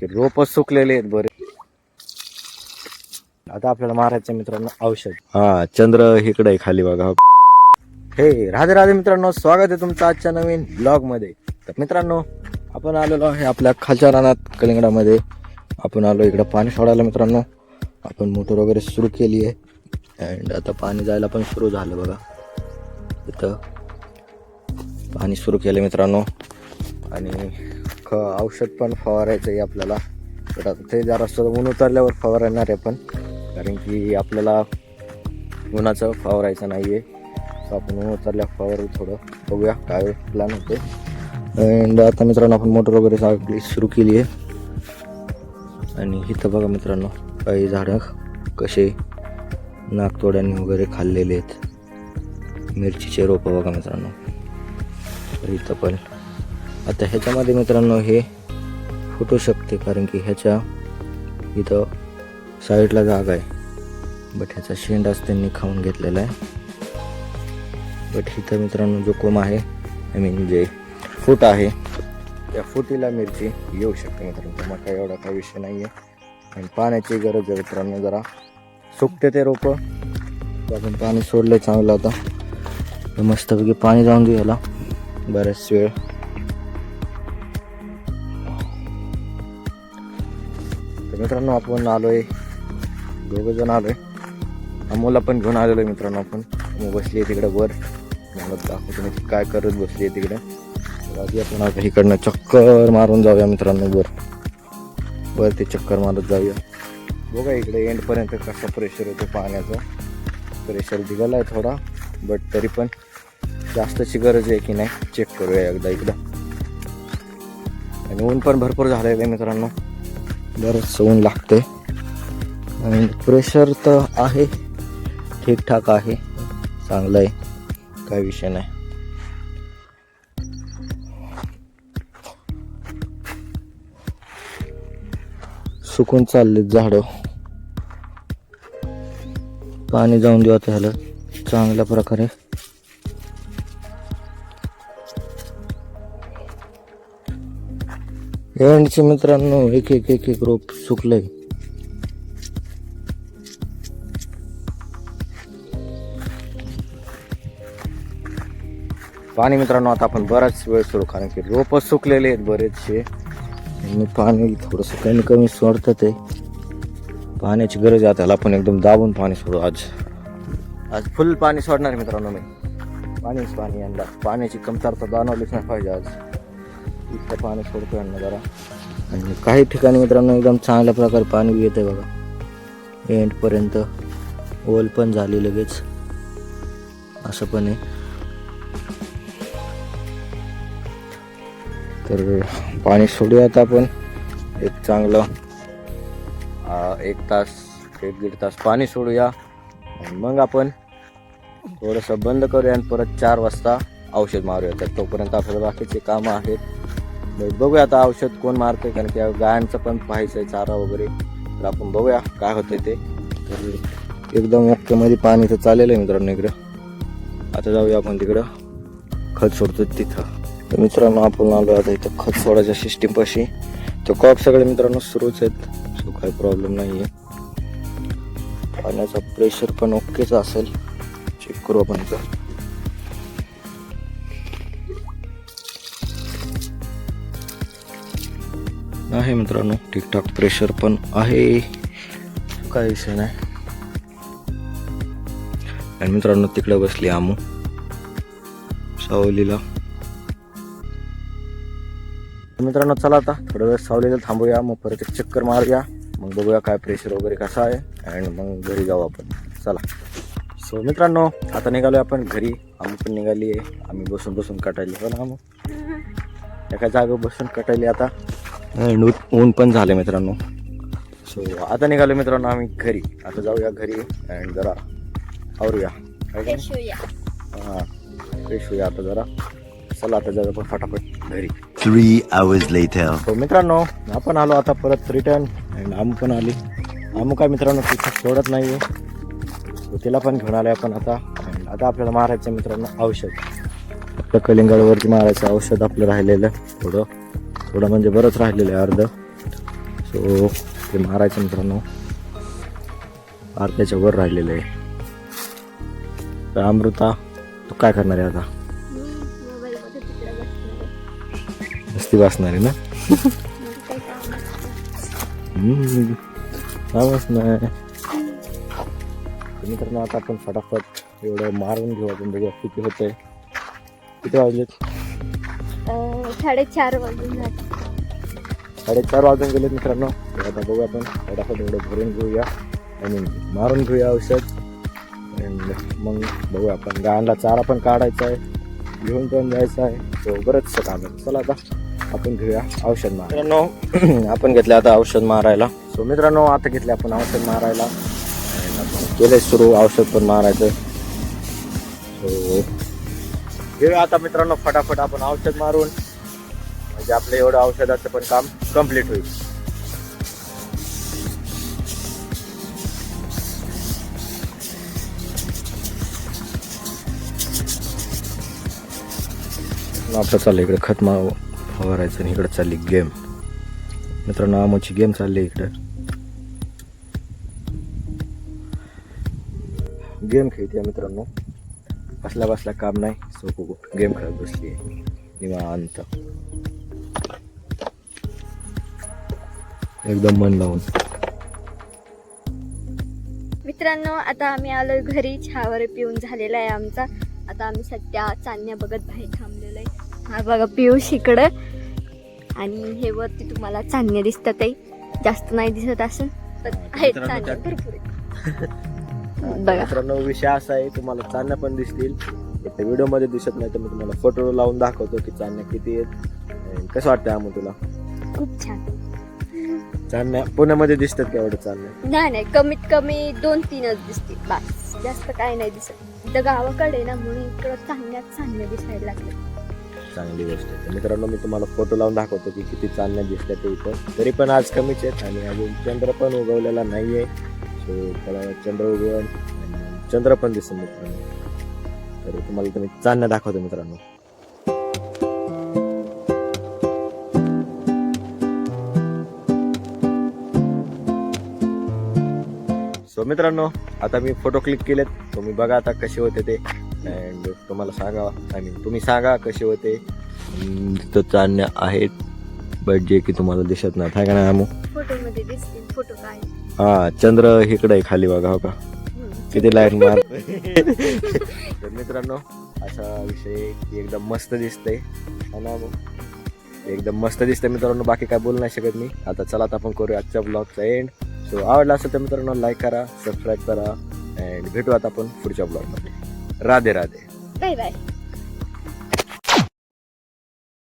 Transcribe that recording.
रोप सुकलेले आहेत बरे. आता आपल्याला मारायचं मित्रांनो औषध. हा चंद्र इकडे खाली बघा. हे राधे राधे मित्रांनो, स्वागत आहे तुमचं आजच्या नवीन ब्लॉग मध्ये. तर मित्रांनो आपण आलेलो आहे आपल्या खालच्या रानात कलिंगडामध्ये. आपण आलो इकडं पाणी सोडायला मित्रांनो. आपण मोटर वगैरे सुरू केली आहे अँड आता पाणी जायला पण सुरू झालं बघा. इथं पाणी सुरू केलं मित्रांनो आणि औषध पण फवारायचं आहे आपल्याला. तर आता ते जरा ऊन उतरल्यावर फवारणार आहे पण, कारण की आपल्याला उन्हाचं फवारायचं नाही आहे. तर आपण ऊन उतरल्यावर फवारू. थोडं बघूया काय प्लॅन होते. अँड आता मित्रांनो आपण मोटर वगैरे सगळी सुरू केली आहे. आणि इथं बघा मित्रांनो काही झाडं कसे नागतोड्यांनी वगैरे खाल्लेले आहेत. मिरचीचे रोपं बघा मित्रांनो. तर इथं पण आता ह्याच्यामध्ये मित्रांनो हे फुटू शकते, कारण की ह्याच्या इथं साईडला जागा आहे. बट ह्याचा शेंडाच त्यांनी खाऊन घेतलेला आहे. बट इथं मित्रांनो जो कोंब आहे, आय मीन जे फूट आहे, त्या फुटीला मिरची येऊ शकते मित्रांनो. मग काय एवढा काही विषय नाही आहे. आणि पाण्याची गरज आहे मित्रांनो. जरा सुकते ते रोपं, आपण पाणी सोडलं चांगलं. आता मस्तपैकी पाणी जाऊन देऊ याला बऱ्याच वेळ. तर मित्रांनो आपण आलोय, दोघं जण आलोय. अमोलला पण घेऊन आलेलो आहे मित्रांनो. आपण बसली आहे तिकडे वर. मला दाखवतो मी काय करत बसली आहे तिकडे. आधी आपण आता इकडनं चक्कर मारून जाऊया मित्रांनो. वरती चक्कर मारत जाऊया. बघा इकडे एंडपर्यंत कसा प्रेशर येतो पाण्याचा. प्रेशर दिलेला आहे थोडा, बट तरी पण जास्तची गरज आहे की नाही चेक करूया एकदा इकडं. आणि ऊन पण भरपूर झालेलं आहे मित्रांनो. बरंच ऊन लागते आणि प्रेशर तर आहे, ठीकठाक आहे, चांगलं आहे, काय विषय नाही. सुकून चालले झाडं. पाणी जाऊन देऊ आता ह्याला चांगल्या प्रकारे. एंडचे मित्रांनो एक एक एक एक रोप सुकलंय. पाणी मित्रांनो आता आपण बराच वेळ सोडू, कारण की रोप सुकलेले आहेत बरेचसे. आणि पाणी थोडंसं कमी कमी सोडतं. ते पाण्याची गरज आहे. त्याला आपण एकदम दाबून पाणी सोडू. आज फुल पाणी सोडणार मित्रांनो मी. पाणी यांना पाण्याची कमतरता जाणवलीच नाही पाहिजे. आज इतकं पाणी सोडतो यांना जरा. आणि काही ठिकाणी मित्रांनो एकदम चांगल्या प्रकारे पाणी येते बघा. एंडपर्यंत ओल पण झाली लगेच, असं पण आहे. तर पाणी सोडूया आता आपण. एक चांगलं 1 तास 1-1.5 तास पाणी सोडूया. आणि मग आपण थोडंसं बंद करूया आणि परत 4 वाजता औषध मारूया. तर तोपर्यंत आपल्याला बाकीचे कामं आहेत. बघूया आता औषध कोण मारते, कारण की गायांचं पण पाहायचं आहे चारा वगैरे. तर आपण बघूया काय होतंय ते. तर एकदम ओकेमध्ये पाणी तर चालेलं आहे मित्रांनो इकडं. आता जाऊया आपण तिकडं खत सोडतो तिथं. तर मित्रांनो आपण आलो आता इथं खत सोडायच्या सिस्टीम पाशी. तर कॉक सगळे मित्रांनो सुरूच आहेत, सो काही प्रॉब्लेम नाही आहे. पाण्याचा प्रेशर पण ओकेच असेल. चेक करू आपण इथं. आहे मित्रांनो ठीकठाक प्रेशर पण आहे, काही विषय नाही. आणि मित्रांनो तिकडे बसली आमू सावलीला. मित्रांनो चला आता थोडा वेळ सावलीला थांबूया, मग परत एक चक्कर मारूया. मग बघूया काय प्रेशर वगैरे कसा आहे. आणि मग घरी जाऊ आपण. चला. सो मित्रांनो आता निघालोय आपण घरी. आम्ही पण निघाली आहे. आम्ही बसून बसून कटायली पण आम्ही एका जागेवर बसून कटायली आता. ऊन पण झाले मित्रांनो. सो आता निघालो मित्रांनो आम्ही घरी. आता जाऊया घरी अँड जरा आवरूया. फ्रेश होऊया. हां फ्रेश होऊया आता जरा. चला आता जाऊया आपण फटाफट घरी. 3 hours later. हो मित्रांनो आपण आलो आता परत रिटर्न. अँड आमू पण आली. आमू काय मित्रांनो तिथं सोडत नाही आहे. तिला पण घेऊन आलोय आपण आता. आता आपल्याला मारायचं मित्रांनो औषध. आपल्या कलिंगडावरती मारायचं औषध आपलं राहिलेलं थोडं म्हणजे बरंच राहिलेलं आहे अर्ध. सो ते मारायचं मित्रांनो. अर्ध्याच्या वर राहिलेलं आहे. तर अमृता तू काय करणार आहे आता? मोबाईलमध्ये तिकडे बसलेले. नुसती वाचणार आहे ना? काही काम कामच नाही. मित्रांनो आता आपण फटाफट एवढं मारून घेऊ. आपण बघूया किती होतंय. किती वाजलेत? 4:30 वाजून झाले. 4:30 वाजून गेलेत मित्रांनो. तर आता बघू आपण फटाफट एवढं भरून घेऊया आणि मारून घेऊया औषध. आणि मग बघूया आपण गायांना चारा पण काढायचा आहे, घेऊन पण जायचं आहे. तो बरंचसं काम आहे. चला आता आपण घेऊया औषध मार. मित्रांनो आपण घेतलं आता औषध मारायला. सो मित्रांनो आता घेतले आपण औषध मारायला. केले सुरू औषध पण मारायचं. सो घेऊया आता मित्रांनो फटाफट आपण औषध मारून, म्हणजे आपलं एवढं औषधाचं पण काम कम्प्लीट होईल. आपलं चाललं इकडे खत फवारायचं आणि इकडे चालली गेम. मित्रांनो आमची गेम चालली इकडं. गेम खेळते मित्रांनो. बसल्या बसल्या काम नाही. सो गेम खेळत बसली निवांत एकदम मन लावून. मित्रांनो आता आम्ही आलो घरी. चहावर पिऊन झालेला आहे आमचा. आता आम्ही सध्या चांदण्या बघत बाहेर थांबलेलो आहे. हा बघा पियुष इकडं, आणि हे वरती तुम्हाला चांदण्या दिसतात आहे. जास्त नाही दिसत असं पण आहेत चांदण्या भरपूर आहेत. बघा मित्रांनो विषय असा आहे, तुम्हाला चांदण्या पण दिसतील. त्या व्हिडिओ मध्ये दिसत नाही तर मी तुम्हाला फोटो लावून दाखवतो की चांदण्या किती आहेत. कसं वाटतं आम्ही तुला? खूप छान. चांदण्या पुण्यामध्ये दिसतात का एवढं चांदण्या? नाही कमीत कमी 2-3च दिसतील बस. जास्त काय नाही दिसत. इथं गावाकडे ना म्हणून इकडं चांदण्या दिसायला लागले. चांगली गोष्ट आहे. तर मित्रांनो मी तुम्हाला फोटो लावून दाखवतो की किती चांदण्या दिसतात ते इथं. तरी पण आज कमीच आहेत आणि अजून चंद्र पण उगवलेला नाहीये. सो त्याला चंद्र उगवून चंद्र पण दिसत मित्रांनो. तर तुम्हाला तुम्ही चांदण्या दाखवतो मित्रांनो. सो मित्रांनो आता मी फोटो क्लिक केलेत. तुम्ही बघा आता कसे होते ते. अँड तुम्हाला सांगा, तुम्ही सांगा कसे होते. तिथं चांदण्या आहेत बट जे की तुम्हाला दिसत नाही. काय का नाही आमू? फोटो मध्ये दिसतील. फोटो काय? हा चंद्र इकडे आहे खाली बघा. हो का किती लाईट मार. तर मित्रांनो असा विषय एकदम मस्त दिसतंय. एकदम मस्त दिसतंय मित्रांनो. बाकी काय बोलू नाही शकत मी. आता चला आता आपण करूया आजच्या ब्लॉगचा एंड. सो आवडला असेल तर मित्रांनो लाईक करा, सबस्क्राईब करा अँड भेटू आता आपण पुढच्या ब्लॉगमध्ये. राधे राधे. Bye bye.